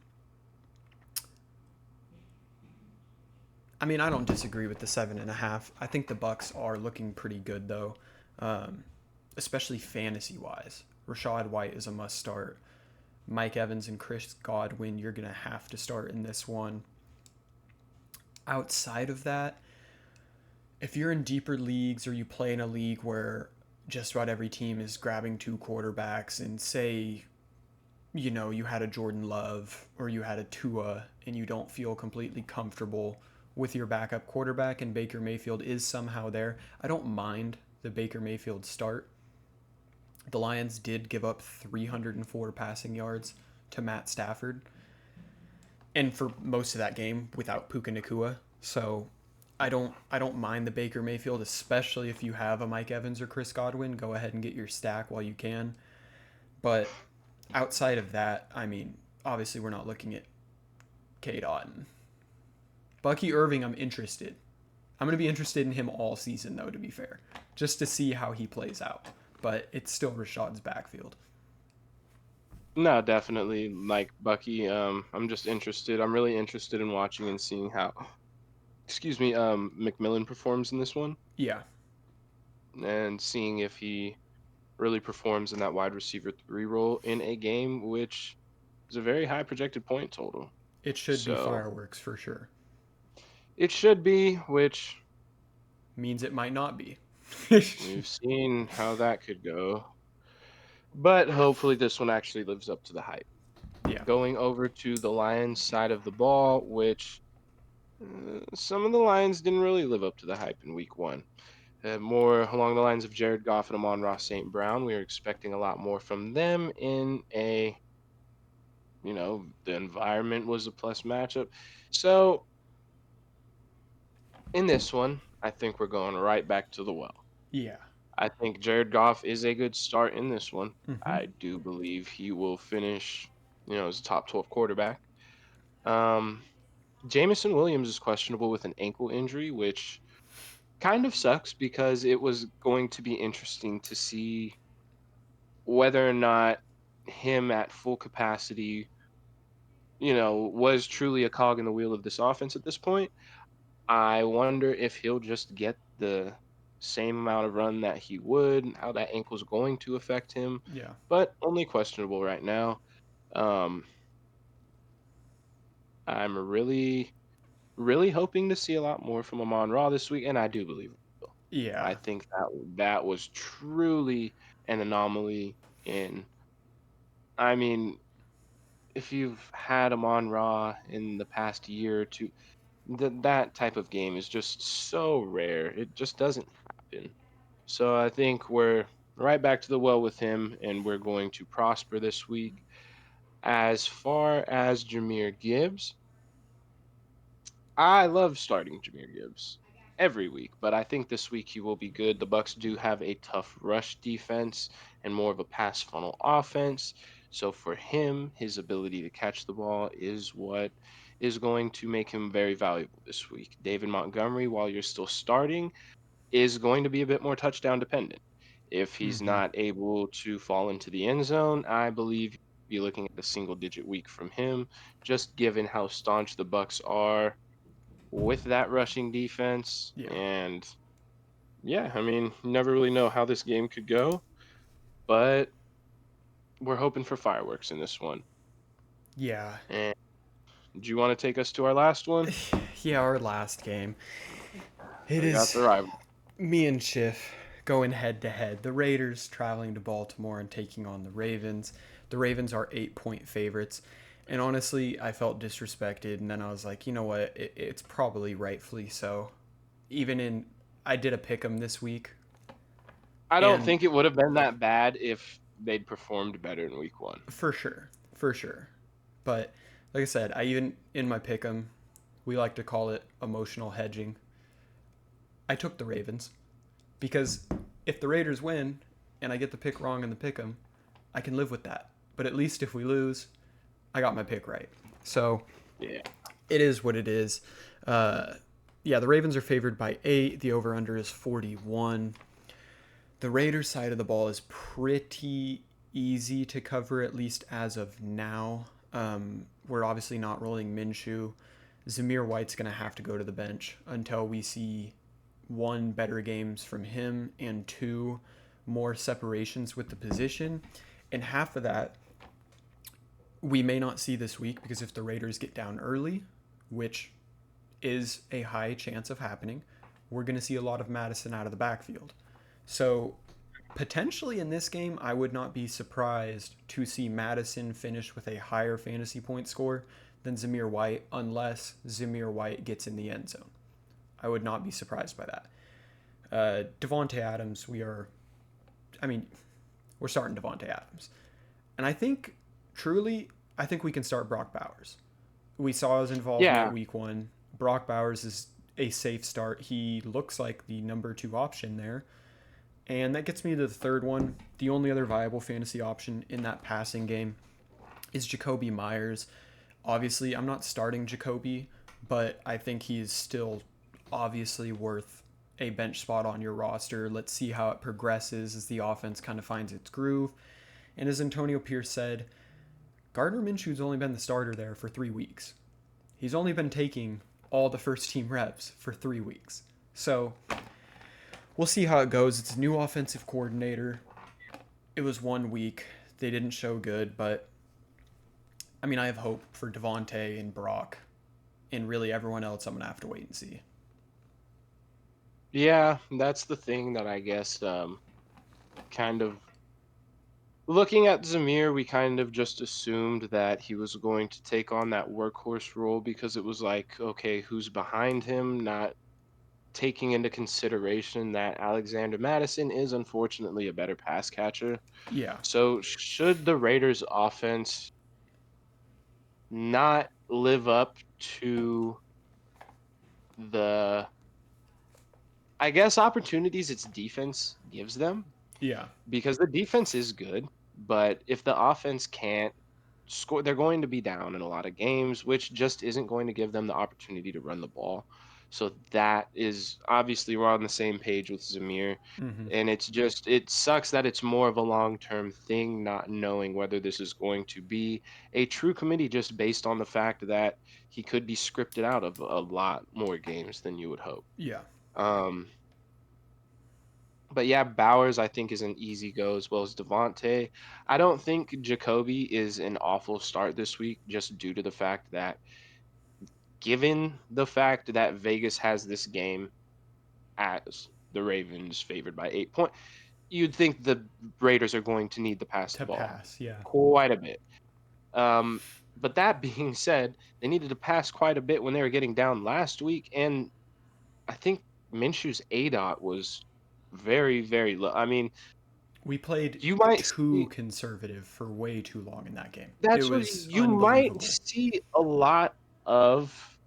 Speaker 1: I mean, I don't disagree with the 7.5. I think the Bucks are looking pretty good though, um, especially fantasy wise. Rashad White is a must start. Mike Evans and Chris Godwin, you're gonna have to start in this one. Outside of that, if you're in deeper leagues or you play in a league where just about every team is grabbing two quarterbacks, and say, you had a Jordan Love or you had a Tua and you don't feel completely comfortable with your backup quarterback and Baker Mayfield is somehow there, I don't mind the Baker Mayfield start. The Lions did give up 304 passing yards to Matt Stafford, and for most of that game without Puka Nacua. So I don't mind the Baker Mayfield, especially if you have a Mike Evans or Chris Godwin. Go ahead and get your stack while you can. But outside of that, I mean, obviously we're not looking at K. Dotton. Bucky Irving, I'm interested. I'm going to be interested in him all season, though, to be fair, just to see how he plays out. But it's still Rashad's backfield.
Speaker 2: No, definitely. Like Bucky, I'm just interested. I'm really interested in watching and seeing how, excuse me, McMillan performs in this one,
Speaker 1: Yeah,
Speaker 2: and seeing if he really performs in that wide receiver 3 role in a game which is a very high projected point total.
Speaker 1: it should be
Speaker 2: So
Speaker 1: fireworks for sure.
Speaker 2: it should be, which
Speaker 1: Means it might not be.
Speaker 2: we've seen how that could go. But hopefully this one actually lives up to the hype.
Speaker 1: Yeah.
Speaker 2: Going over to the Lions side of the ball, which some of the Lions didn't really live up to the hype in week one. More along the lines of Jared Goff and Amon-Ra St. Brown. We were expecting a lot more from them in the environment was a plus matchup. So in this one, I think we're going right back to the well.
Speaker 1: Yeah.
Speaker 2: I think Jared Goff is a good start in this one.
Speaker 1: Mm-hmm.
Speaker 2: I do believe he will finish, as a top 12 quarterback. Um, Jamison Williams is questionable with an ankle injury, which kind of sucks because it was going to be interesting to see whether or not him at full capacity, was truly a cog in the wheel of this offense at this point. I wonder if he'll just get the same amount of run that he would, and how that ankle's going to affect him,
Speaker 1: Yeah.
Speaker 2: but only questionable right now. Um, I'm really, really hoping to see a lot more from Amon Ra this week, and I do believe it will. I
Speaker 1: Yeah.
Speaker 2: think that was truly an anomaly in. I mean, if you've had Amon Ra in the past year or two, that type of game is just so rare. It just doesn't happen. So I think we're right back to the well with him, and we're going to prosper this week. As far as Jameer Gibbs, I love starting Jameer Gibbs every week, but I think this week he will be good. The Bucks do have a tough rush defense and more of a pass funnel offense. So for him, his ability to catch the ball is what is going to make him very valuable this week. David Montgomery, while you're still starting, is going to be a bit more touchdown dependent. If he's
Speaker 1: Mm-hmm.
Speaker 2: not able to fall into the end zone, I believe you'll be looking at a single digit week from him, just given how staunch the Bucks are with that rushing defense.
Speaker 1: Yeah.
Speaker 2: And yeah, I mean, you never really know how this game could go, but we're hoping for fireworks in this one.
Speaker 1: Yeah.
Speaker 2: And do you want to take us to our last one?
Speaker 1: Yeah, our last game. It
Speaker 2: We got
Speaker 1: is
Speaker 2: the rival.
Speaker 1: me and Schiff going head to head. The Raiders traveling to Baltimore and taking on the Ravens. The Ravens are 8-point favorites. And honestly, I felt disrespected. And then I was like, you know what? It's probably rightfully so. I did a pick 'em this week.
Speaker 2: I don't
Speaker 1: And
Speaker 2: think it would have been that bad if they'd performed better in week one.
Speaker 1: for sure. For sure. But like I said, I even, in my pick 'em, we like to call it emotional hedging. I took the Ravens. Because if the Raiders win and I get the pick wrong in the pick 'em, I can live with that. But at least if we lose, I got my pick right. So
Speaker 2: Yeah.
Speaker 1: it is what it is. Uh, yeah, the Ravens are favored by 8. The over under is 41. The Raiders side of the ball is pretty easy to cover, at least as of now. We're obviously not rolling Minshew. Zamir White's going to have to go to the bench until we see one, better games from him, and two, more separations with the position. And half of that we may not see this week because if the Raiders get down early, which is a high chance of happening, we're going to see a lot of Madison out of the backfield. So potentially in this game, I would not be surprised to see Madison finish with a higher fantasy point score than Zamir White unless Zamir White gets in the end zone. I would not be surprised by that. Devontae Adams, we're starting Devontae Adams. And I think, truly, I think we can start Brock Bowers. We saw his involvement
Speaker 2: Yeah,
Speaker 1: week one. Brock Bowers is a safe start. He looks like the number two option there. And that gets me to the third one. The only other viable fantasy option in that passing game is Jacoby Myers. Obviously, I'm not starting Jacoby, but I think he's still obviously worth a bench spot on your roster. Let's see how it progresses as the offense kind of finds its groove. And as Antonio Pierce said, Gardner Minshew's only been the starter there for 3 weeks. He's only been taking all the first team reps for 3 weeks. So we'll see how it goes. It's a new offensive coordinator. It was 1 week. They didn't show good, but I have hope for Devontae and Brock and really everyone else. I'm going to have to wait and see.
Speaker 2: yeah, that's the thing that I guess kind of looking at Zamir, we kind of just assumed that he was going to take on that workhorse role because it was like, okay, who's behind him? Not taking into consideration that Alexander Madison is unfortunately a better pass catcher.
Speaker 1: Yeah.
Speaker 2: So, should the Raiders' offense not live up to the, I guess, opportunities its defense gives them?
Speaker 1: Yeah.
Speaker 2: Because the defense is good, but if the offense can't score, they're going to be down in a lot of games, which just isn't going to give them the opportunity to run the ball. So that is obviously we're on the same page with Zamir.
Speaker 1: Mm-hmm.
Speaker 2: And it sucks that it's more of a long term thing, not knowing whether this is going to be a true committee just based on the fact that he could be scripted out of a lot more games than you would hope.
Speaker 1: Yeah.
Speaker 2: Um, but yeah, Bowers I think is an easy go as well as Devontae. I don't think Jacoby is an awful start this week, just due to the fact that given the fact that Vegas has this game as the Ravens favored by 8 points, you'd think the Raiders are going to need to pass the
Speaker 1: To
Speaker 2: ball
Speaker 1: pass. Yeah.
Speaker 2: quite a bit. Um, but that being said, they needed to pass quite a bit when they were getting down last week, and I think Minshew's ADOT was very, very low. I mean,
Speaker 1: We played
Speaker 2: you might
Speaker 1: too
Speaker 2: see
Speaker 1: conservative for way too long in that game. It
Speaker 2: that's what
Speaker 1: was
Speaker 2: you might
Speaker 1: unbelievable.
Speaker 2: see a lot of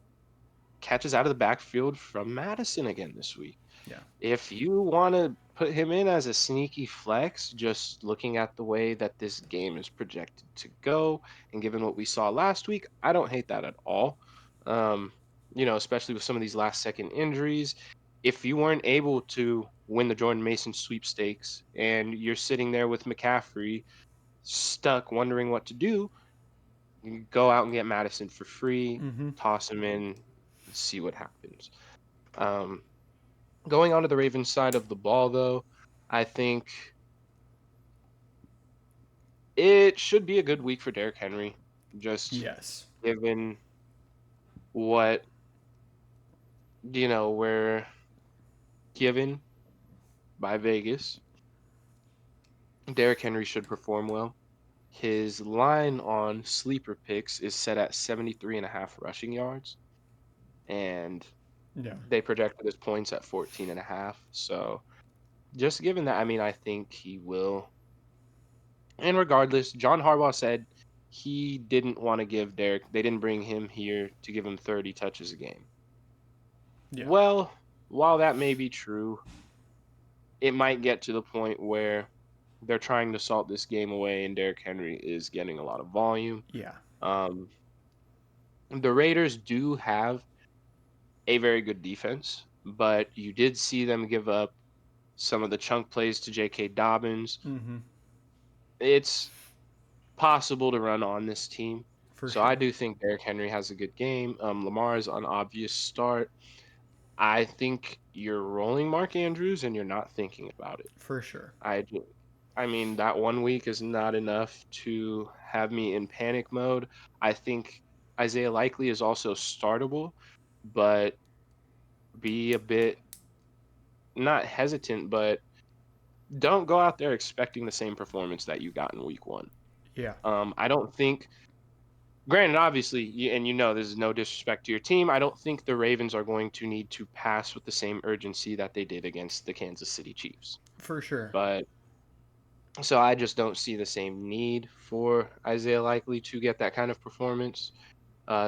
Speaker 2: catches out of the backfield from Madison again this week.
Speaker 1: Yeah.
Speaker 2: If you want to put him in as a sneaky flex, just looking at the way that this game is projected to go, and given what we saw last week, I don't hate that at all. Um, especially with some of these last second injuries. If you weren't able to win the Jordan Mason sweepstakes and you're sitting there with McCaffrey stuck wondering what to do, you can go out and get Madison for free,
Speaker 1: Mm-hmm.
Speaker 2: toss him in, and see what happens. Um, Going on to the Ravens side of the ball, though, I think it should be a good week for Derrick Henry, just
Speaker 1: Yes.
Speaker 2: given what, we're given by Vegas. Derrick Henry should perform well. His line on sleeper picks is set at 73 and a half rushing yards, and
Speaker 1: Yeah.
Speaker 2: they projected his points at 14 and a half. So just given that, I think he will. And regardless, John Harbaugh said he didn't want to give Derek, they didn't bring him here to give him 30 touches a game.
Speaker 1: Yeah.
Speaker 2: Well, while that may be true, it might get to the point where they're trying to salt this game away and Derrick Henry is getting a lot of volume.
Speaker 1: Yeah.
Speaker 2: Um, the Raiders do have a very good defense, but you did see them give up some of the chunk plays to J.K. Dobbins.
Speaker 1: Mm-hmm.
Speaker 2: It's possible to run on this team.
Speaker 1: For
Speaker 2: So I
Speaker 1: sure.
Speaker 2: do think Derrick Henry has a good game. Lamar's an obvious start. I think you're rolling Mark Andrews and you're not thinking about it.
Speaker 1: For sure.
Speaker 2: I do. I mean, that 1 week is not enough to have me in panic mode. I think Isaiah Likely is also startable, but be a bit not hesitant, but don't go out there expecting the same performance that you got in week one.
Speaker 1: Yeah.
Speaker 2: I don't think, granted, obviously, and this is no disrespect to your team, I don't think the Ravens are going to need to pass with the same urgency that they did against the Kansas City Chiefs.
Speaker 1: For sure.
Speaker 2: But so I just don't see the same need for Isaiah Likely to get that kind of performance.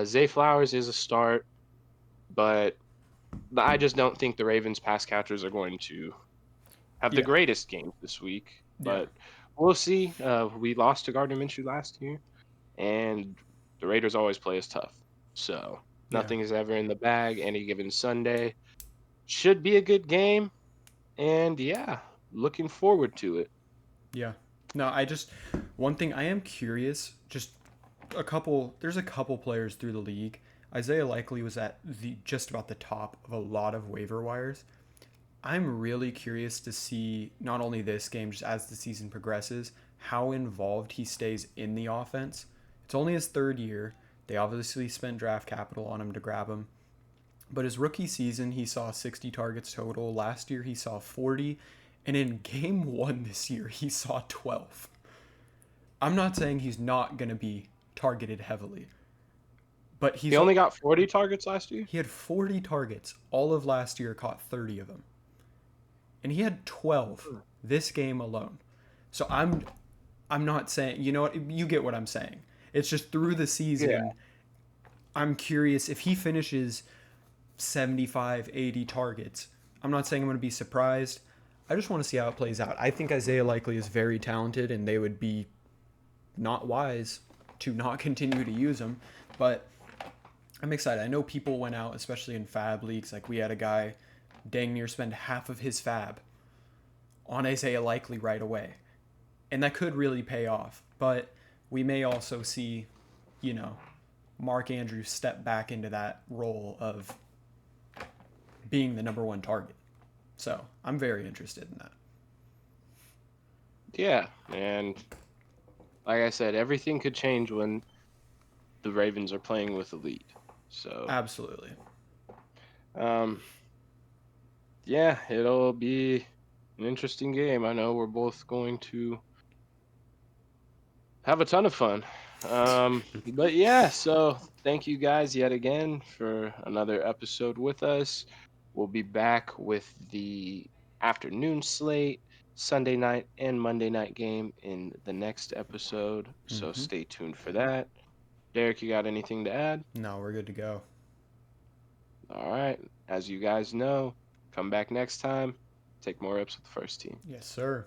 Speaker 2: Zay Flowers is a start, but I just don't think the Ravens pass catchers are going to have the
Speaker 1: Yeah.
Speaker 2: greatest game this week.
Speaker 1: Yeah.
Speaker 2: But we'll see. We lost to Gardner Minshew last year, and the Raiders always play us tough. So
Speaker 1: Yeah.
Speaker 2: nothing is ever in the bag. Any given Sunday should be a good game, and yeah, looking forward to it.
Speaker 1: Yeah. No, one thing I am curious, there's a couple players through the league. Isaiah Likely was at the just about the top of a lot of waiver wires. I'm really curious to see not only this game, just as the season progresses, how involved he stays in the offense. It's only his third year. They obviously spent draft capital on him to grab him. But his rookie season, he saw 60 targets total. Last year, he saw 40. And in game one this year, he saw 12. I'm not saying he's not going to be targeted heavily, but
Speaker 2: He only got 40 targets last year.
Speaker 1: he had 40 targets. All of last year, caught 30 of them. And he had 12 this game alone. So I'm not saying, you know what, you get what I'm saying. It's just through the
Speaker 2: Yeah.
Speaker 1: season, I'm curious if he finishes 75, 80 targets. I'm not saying I'm going to be surprised. I just want to see how it plays out. I think Isaiah Likely is very talented, and they would be not wise to not continue to use him. But I'm excited. I know people went out, especially in fab leagues. Like we had a guy dang near spend half of his fab on Isaiah Likely right away. And that could really pay off. But we may also see, you know, Mark Andrews step back into that role of being the number one target. So I'm very interested in that.
Speaker 2: Yeah, and like I said, everything could change when the Ravens are playing with the lead. So,
Speaker 1: Absolutely.
Speaker 2: um, yeah, it'll be an interesting game. I know we're both going to have a ton of fun. But yeah, so thank you guys yet again for another episode with us. We'll be back with the afternoon slate, Sunday night and Monday night game in the next episode. So
Speaker 1: Mm-hmm.
Speaker 2: stay tuned for that. Derek, you got anything to add?
Speaker 1: No, we're good to go.
Speaker 2: All right. As you guys know, come back next time. Take more reps with the first team.
Speaker 1: Yes, sir.